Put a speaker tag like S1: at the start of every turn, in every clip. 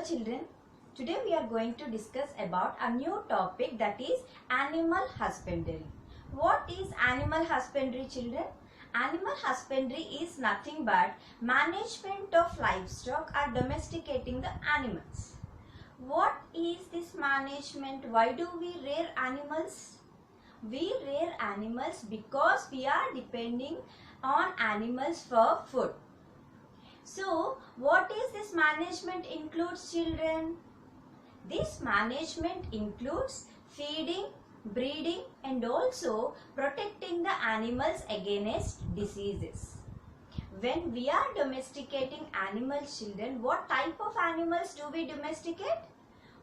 S1: Hello children, today we are going to discuss about a new topic, that is animal husbandry. What is animal husbandry, children? Animal husbandry is nothing but management of livestock or domesticating the animals. What is this management? Why do we rear animals? We rear animals because we are depending on animals for food. So, what is this management includes, children? This management includes feeding, breeding and also protecting the animals against diseases. When we are domesticating animals, children, what type of animals do we domesticate?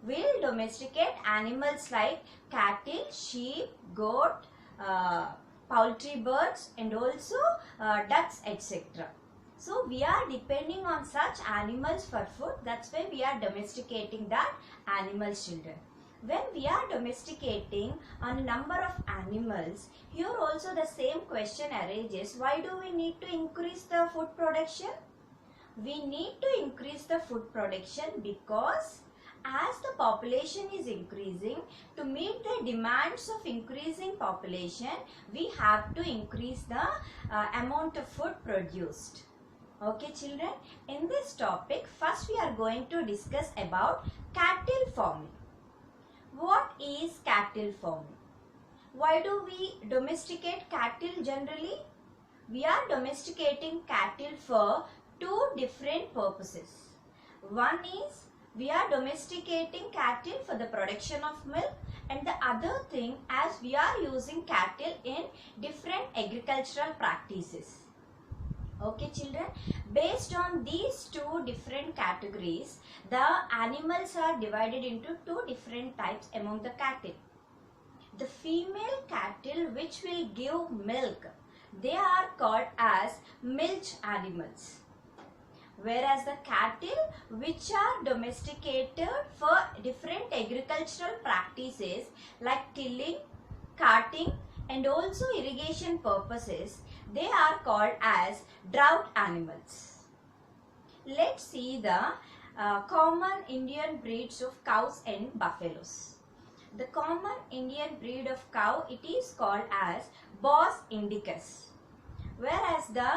S1: We will domesticate animals like cattle, sheep, goat, poultry birds and also ducks, etc. So we are depending on such animals for food. That's why we are domesticating that animals, children. When we are domesticating on a number of animals, here also the same question arises. Why do we need to increase the food production? We need to increase the food production because as the population is increasing, to meet the demands of increasing population, we have to increase the amount of food produced. Okay children, in this topic, first we are going to discuss about cattle farming. What is cattle farming? Why do we domesticate cattle generally? We are domesticating cattle for two different purposes. One is we are domesticating cattle for the production of milk, and the other thing as we are using cattle in different agricultural practices. Okay children, based on these two different categories, the animals are divided into two different types among the cattle. The female cattle which will give milk, they are called as milch animals. Whereas the cattle which are domesticated for different agricultural practices like tilling, carting and also irrigation purposes, they are called as drought animals. Let's see the common Indian breeds of cows and buffaloes. The common Indian breed of cow, it is called as Bos indicus, whereas the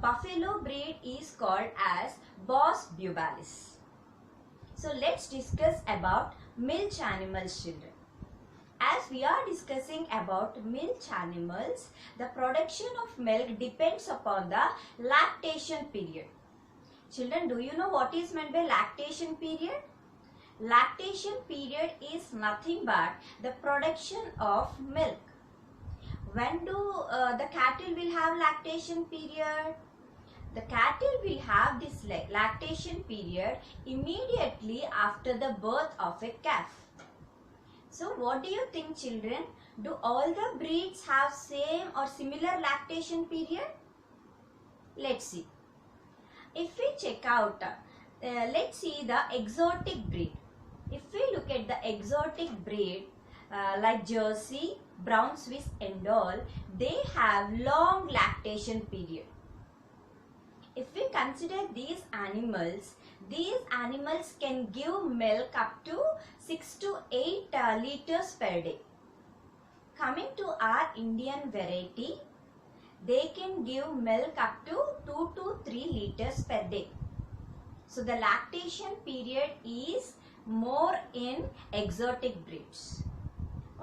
S1: buffalo breed is called as Bos bubalis. So let's discuss about milch animals, children. As we are discussing about milch animals, the production of milk depends upon the lactation period. Children, do you know what is meant by lactation period? Lactation period is nothing but the production of milk. When do the cattle will have lactation period? The cattle will have this lactation period immediately after the birth of a calf. So what do you think, children? Do all the breeds have same or similar lactation period? Let's see. If we check out, let's see the exotic breed. If we look at the exotic breed like Jersey, Brown Swiss and all, they have long lactation period. If we consider these animals can give milk up to 6 to 8 liters per day. Coming to our Indian variety, they can give milk up to 2 to 3 liters per day. So the lactation period is more in exotic breeds.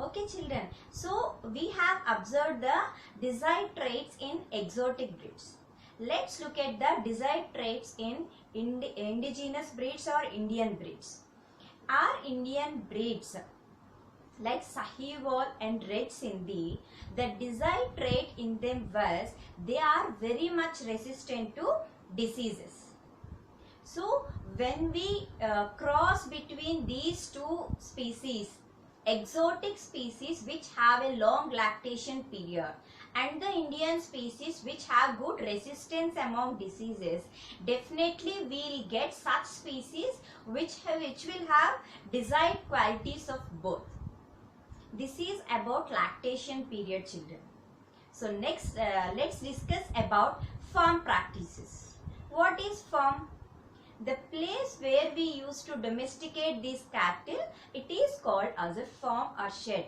S1: Okay children, so we have observed the desired traits in exotic breeds. Let's look at the desired traits in indigenous breeds or Indian breeds. Our Indian breeds like Sahiwal and Red Sindhi, the desired trait in them was they are very much resistant to diseases. So when we cross between these two species, exotic species which have a long lactation period and the Indian species which have good resistance among diseases, definitely we will get such species which will have desired qualities of both. This is about lactation period, children. So next let's discuss about farm practices. What is farm? The place where we used to domesticate these cattle, it is called as a farm or shed.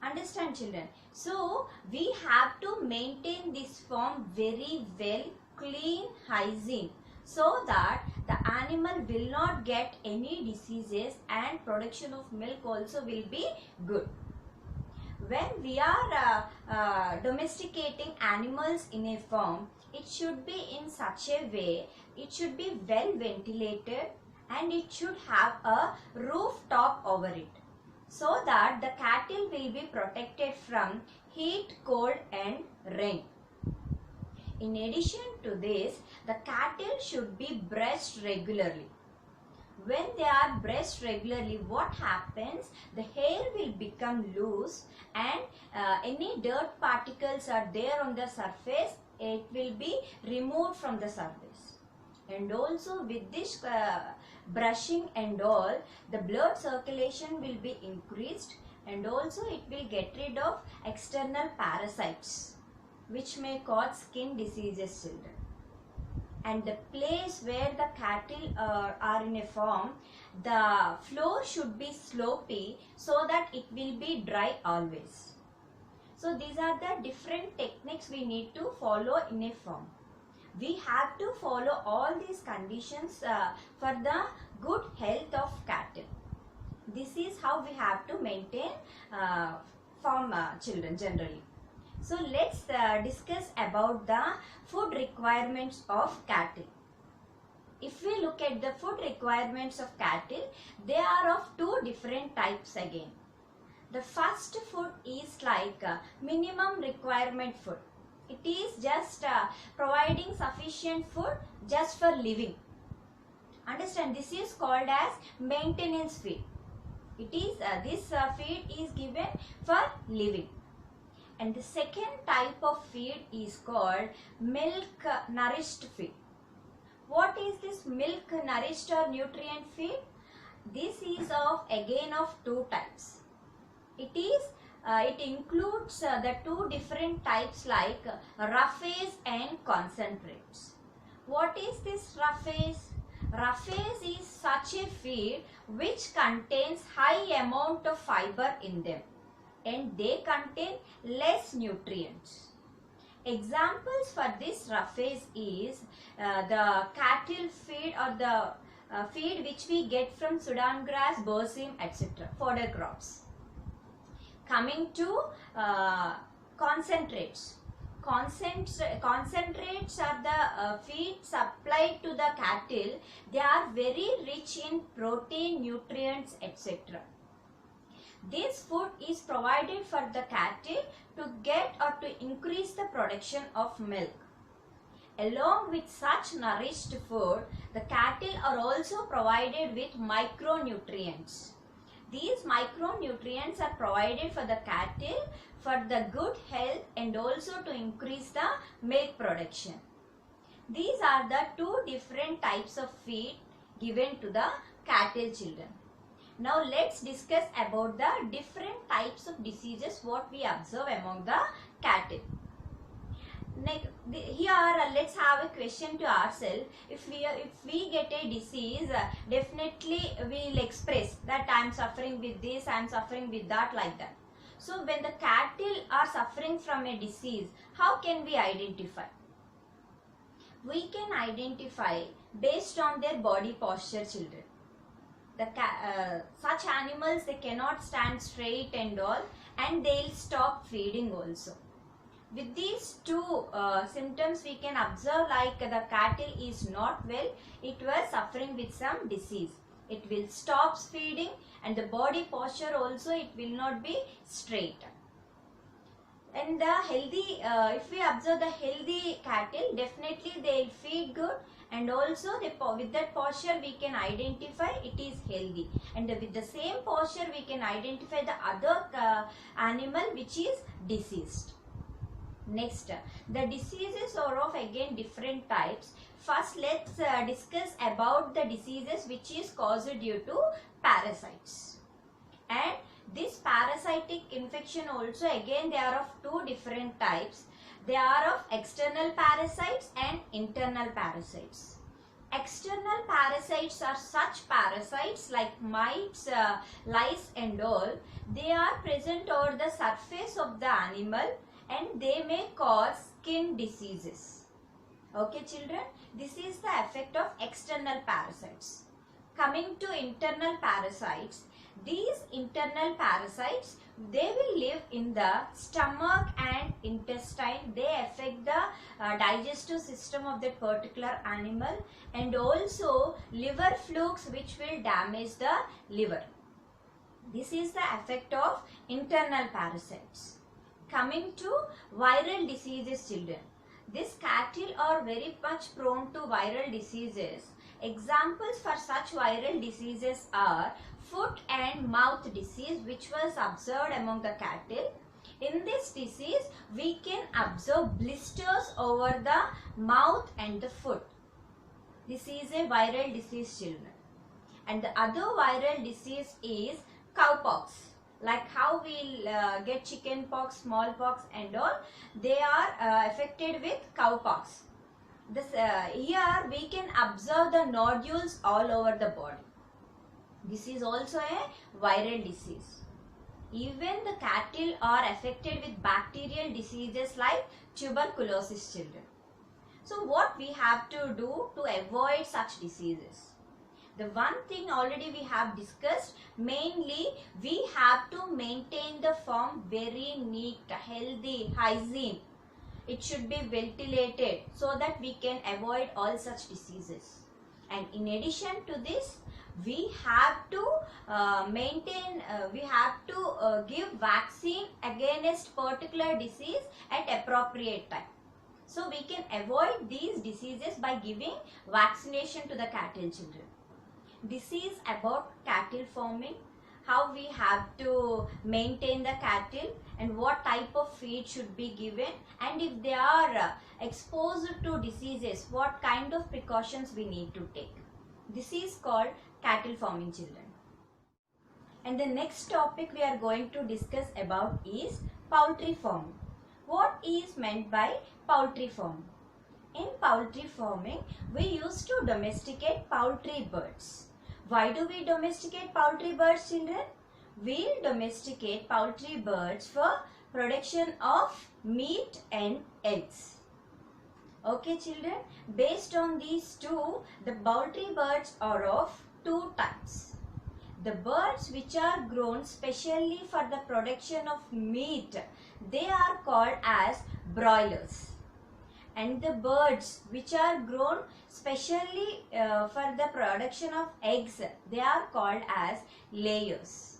S1: Understand, children? So we have to maintain this farm very well, clean, hygiene, so that the animal will not get any diseases and production of milk also will be good. When we are domesticating animals in a farm, it should be in such a way, it should be well ventilated and it should have a rooftop over it, so that the cattle will be protected from heat, cold and rain. In addition to this, the cattle should be brushed regularly. When they are brushed regularly, what happens? The hair will become loose and any dirt particles are there on the surface, it will be removed from the surface. And also with this brushing and all, the blood circulation will be increased and also it will get rid of external parasites which may cause skin diseases, children. And the place where the cattle are in a farm, the floor should be slopy so that it will be dry always. So these are the different techniques we need to follow in a farm. We have to follow all these conditions for the good health of cattle. This is how we have to maintain farm children generally. So let's discuss about the food requirements of cattle. If we look at the food requirements of cattle, they are of two different types again. The first food is like minimum requirement food. It is just providing sufficient food just for living. Understand, this is called as maintenance feed. It is this feed is given for living. And the second type of feed is called milk nourished feed. What is this milk nourished or nutrient feed? This is again of two types. It includes the two different types like roughage and concentrates. What is this roughage? Roughage is such a feed which contains high amount of fiber in them and they contain less nutrients. Examples for this roughage is the cattle feed or the feed which we get from Sudan grass, berseem, etc. fodder crops. Coming to concentrates. Concentrates are the feed supplied to the cattle. They are very rich in protein, nutrients, etc. This food is provided for the cattle to get or to increase the production of milk. Along with such nourished food, the cattle are also provided with micronutrients. These micronutrients are provided for the cattle for the good health and also to increase the milk production. These are the two different types of feed given to the cattle, children. Now let's discuss about the different types of diseases what we observe among the cattle. Here let's have a question to ourselves. If we get a disease, definitely we will express that I am suffering with this, I am suffering with that, like that. So when the cattle are suffering from a disease, how can we identify? We can identify based on their body posture, children. Such animals, they cannot stand straight and all, and they will stop feeding also. With these two symptoms, we can observe like the cattle is not well, it was suffering with some disease. It will stop feeding and the body posture also, it will not be straight. And the healthy, if we observe the healthy cattle, definitely they will feed good, and also with that posture we can identify it is healthy, and with the same posture we can identify the other animal which is diseased. Next, the diseases are of again different types. First, let's discuss about the diseases which is caused due to parasites. And this parasitic infection also again they are of two different types. They are of external parasites and internal parasites. External parasites are such parasites like mites, lice and all. They are present over the surface of the animal and they may cause skin diseases. Okay children, this is the effect of external parasites. Coming to internal parasites, these internal parasites, they will live in the stomach and intestine. They affect the digestive system of that particular animal, and also liver flukes which will damage the liver. This is the effect of internal parasites. Coming to viral diseases children. These cattle are very much prone to viral diseases. Examples for such viral diseases are foot and mouth disease, which was observed among the cattle. In this disease, we can observe blisters over the mouth and the foot. This is a viral disease children. And the other viral disease is cowpox. Like how we get chicken pox, smallpox and all, they are affected with cowpox. This, here we can observe the nodules all over the body. This is also a viral disease. Even the cattle are affected with bacterial diseases like tuberculosis children. So what we have to do to avoid such diseases? The one thing already we have discussed, mainly we have to maintain the farm very neat, healthy, hygiene. It should be ventilated so that we can avoid all such diseases. And in addition to this, we have to give vaccine against particular disease at appropriate time. So we can avoid these diseases by giving vaccination to the cattle children. This is about cattle farming, how we have to maintain the cattle and what type of feed should be given, and if they are exposed to diseases, what kind of precautions we need to take. This is called cattle farming children. And the next topic we are going to discuss about is poultry farming. What is meant by poultry farming? In poultry farming, we used to domesticate poultry birds. Why do we domesticate poultry birds, children? We domesticate poultry birds for production of meat and eggs. Okay children, based on these two, the poultry birds are of two types. The birds which are grown specially for the production of meat, they are called as broilers. And the birds which are grown specially for the production of eggs, they are called as layers.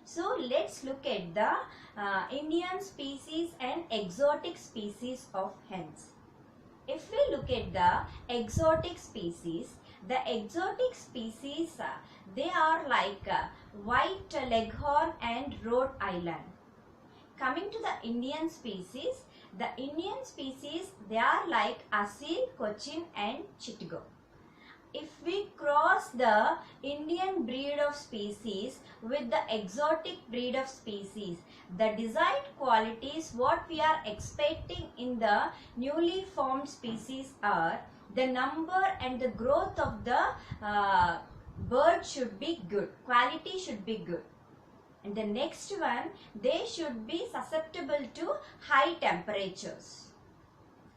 S1: So let's look at the Indian species and exotic species of hens. If we look at the exotic species, they are like white leghorn and Rhode Island. Coming to the Indian species, they are like Asil, Cochin and Chittagong. If we cross the Indian breed of species with the exotic breed of species, the desired qualities what we are expecting in the newly formed species are the number and the growth of the bird should be good, quality should be good. And the next one, they should be susceptible to high temperatures.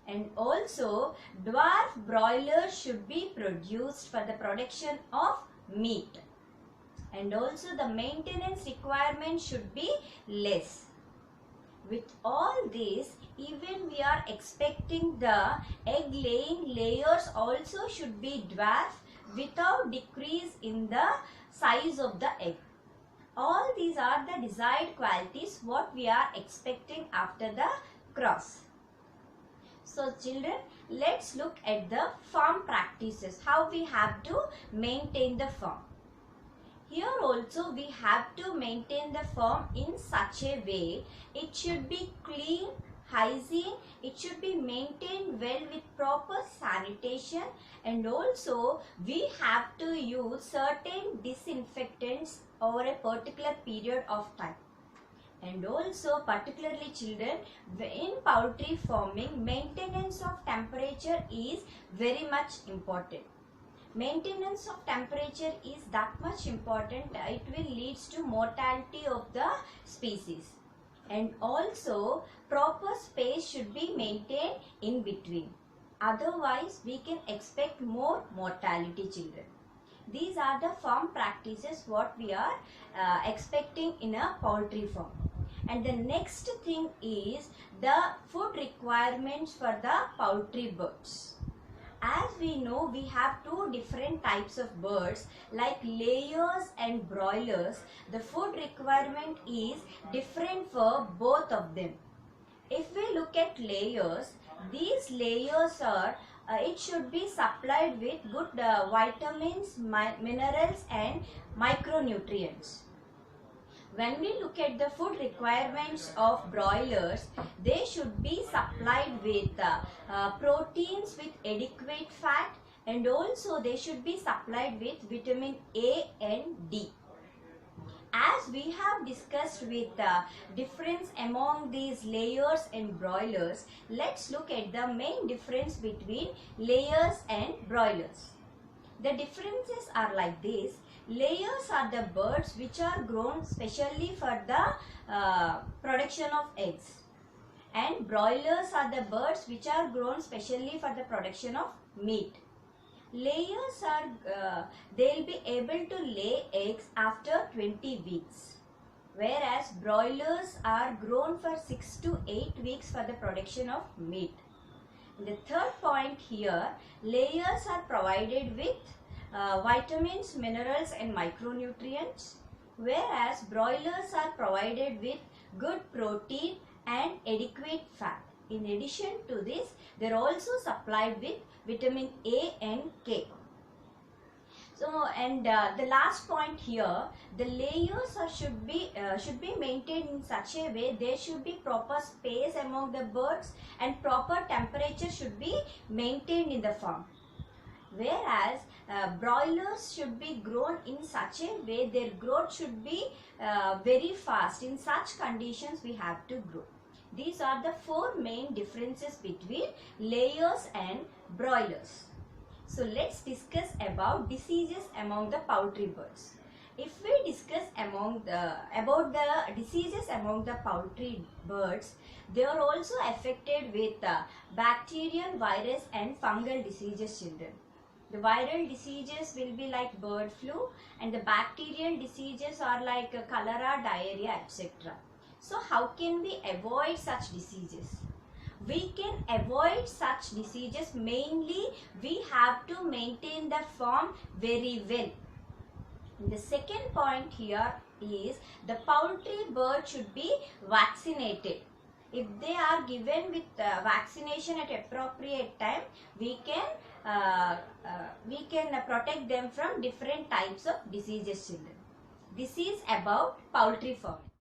S1: And also, dwarf broilers should be produced for the production of meat. And also, the maintenance requirement should be less. With all this, even we are expecting the egg laying layers also should be dwarf without decrease in the size of the egg. All these are the desired qualities what we are expecting after the cross. So children, let's look at the farm practices, how we have to maintain the farm. Here also we have to maintain the farm in such a way, it should be clean, hygiene, it should be maintained well with proper sanitation, and also we have to use certain disinfectants over a particular period of time. And also particularly children, in poultry farming, maintenance of temperature is very much important. Maintenance of temperature is that much important. It will leads to mortality of the species. And also proper space should be maintained in between. Otherwise we can expect more mortality, children. These are the farm practices what we are expecting in a poultry farm. And the next thing is the food requirements for the poultry birds. As we know, we have two different types of birds like layers and broilers. The food requirement is different for both of them. If we look at layers, these layers are it should be supplied with good vitamins, minerals and micronutrients. When we look at the food requirements of broilers, they should be supplied with proteins with adequate fat, and also they should be supplied with vitamin A and D. As we have discussed with the difference among these layers and broilers, let's look at the main difference between layers and broilers. The differences are like this. Layers are the birds which are grown specially for the production of eggs, and broilers are the birds which are grown specially for the production of meat. Layers are they'll be able to lay eggs after 20 weeks, whereas broilers are grown for 6 to 8 weeks for the production of meat. The third point here, layers are provided with vitamins, minerals and micronutrients, whereas broilers are provided with good protein and adequate fat. In addition to this, they are also supplied with vitamin A and K. So, and the last point here, the layers should be maintained in such a way there should be proper space among the birds and proper temperature should be maintained in the farm. Whereas broilers should be grown in such a way their growth should be very fast. In such conditions we have to grow. These are the four main differences between layers and broilers. So let's discuss about diseases among the poultry birds. If we discuss about the diseases among the poultry birds, they are also affected with bacterial, virus and fungal diseases, children. The viral diseases will be like bird flu, and the bacterial diseases are like cholera, diarrhea, etc. So how can we avoid such diseases? We can avoid such diseases mainly we have to maintain the farm very well. The second point here is the poultry bird should be vaccinated. If they are given with vaccination at appropriate time, we can protect them from different types of diseases, children. This is about poultry farm.